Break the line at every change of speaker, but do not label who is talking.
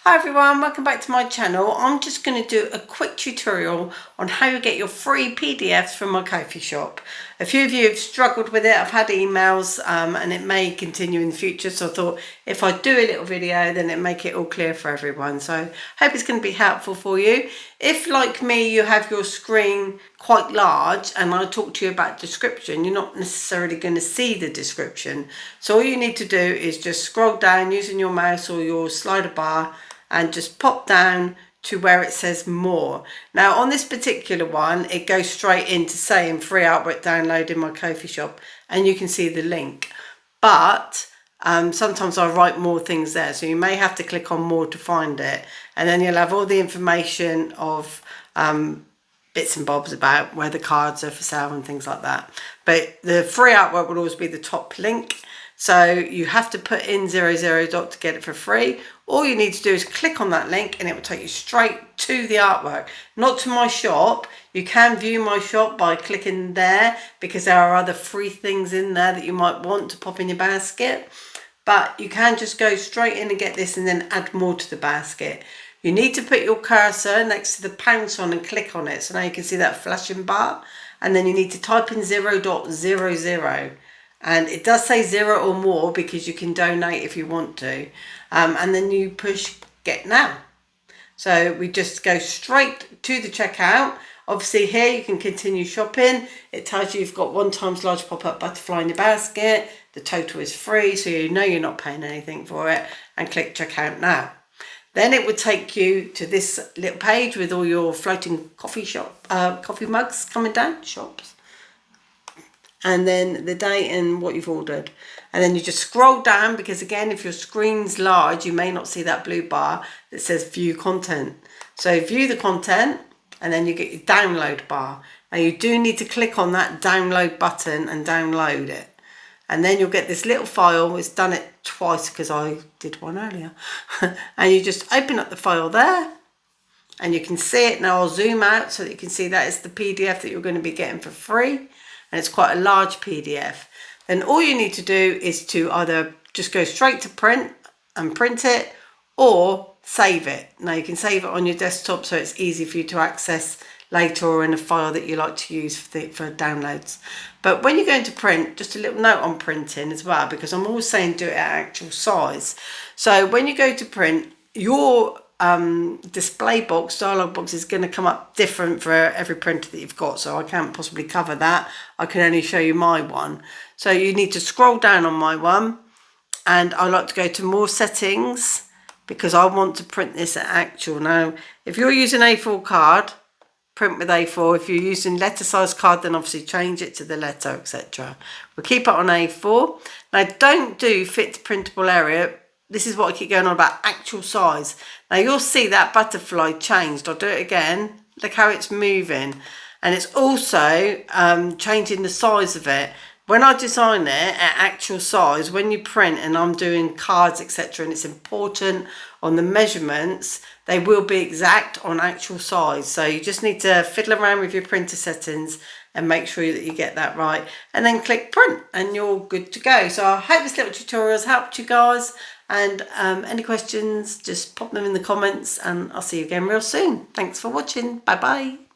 Hi everyone, welcome back to my channel. I'm just going to do a quick tutorial on how you get your free PDFs from my Ko-fi shop. A few of you have struggled with it. I've had emails and it may continue in the future, so I thought if I do a little video then it make it all clear for everyone. So I hope it's going to be helpful for you. If like me you have your screen quite large and I talk to you about description, you're not necessarily going to see the description. So all you need to do is just scroll down using your mouse or your slider bar and just pop down to where it says more. Now on this particular one, it goes straight into saying free artwork download in my Ko-fi shop, and you can see the link. But sometimes I write more things there, so you may have to click on more to find it, and then you'll have all the information of bits and bobs about where the cards are for sale and things like that. But the free artwork will always be the top link. So you have to put in 00 to get it for free. All you need to do is click on that link and it will take you straight to the artwork, not to my shop. You can view my shop by clicking there because there are other free things in there that you might want to pop in your basket. But you can just go straight in and get this and then add more to the basket. You need to put your cursor next to the pound sign and click on it. So now you can see that flashing bar. And then you need to type in 0.00. And it does say 0 or more because you can donate if you want to. And then you push get now. So we just go straight to the checkout. Obviously here you can continue shopping. It tells you you've got 1 times large pop-up butterfly in your basket. The total is free, so you know you're not paying anything for it. And click checkout now. Then it would take you to this little page with all your floating coffee mugs coming down, shops. And then the date and what you've ordered. And then you just scroll down because again, if your screen's large, you may not see that blue bar that says view content. So view the content and then you get your download bar. Now you do need to click on that download button and download it. And then you'll get this little file. It's done it twice because I did one earlier. And you just open up the file there and you can see it. Now I'll zoom out so that you can see that is the PDF that you're going to be getting for free. And it's quite a large PDF. Then all you need to do is to either just go straight to print and print it or save it. Now you can save it on your desktop so it's easy for you to access later or in a file that you like to use for downloads. But when you're going to print, just a little note on printing as well, because I'm always saying do it at actual size. So when you go to print, your display box, dialog box is going to come up different for every printer that you've got, so I can't possibly cover that. I can only show you my one. So you need to scroll down on my one, and I like to go to more settings because I want to print this at actual. Now if you're using A4 card, print with A4. If you're using letter size card, then obviously change it to the letter, etc. We'll keep it on A4. Now don't do fit to printable area. This is what I keep going on about, actual size. Now you'll see that butterfly changed. I'll do it again. Look how it's moving. And it's also changing the size of it. When I design it at actual size, when you print and I'm doing cards, etc., and it's important on the measurements, they will be exact on actual size. So you just need to fiddle around with your printer settings and make sure that you get that right. And then click print and you're good to go. So I hope this little tutorial has helped you guys. And any questions, just pop them in the comments and I'll see you again real soon. Thanks for watching. Bye bye.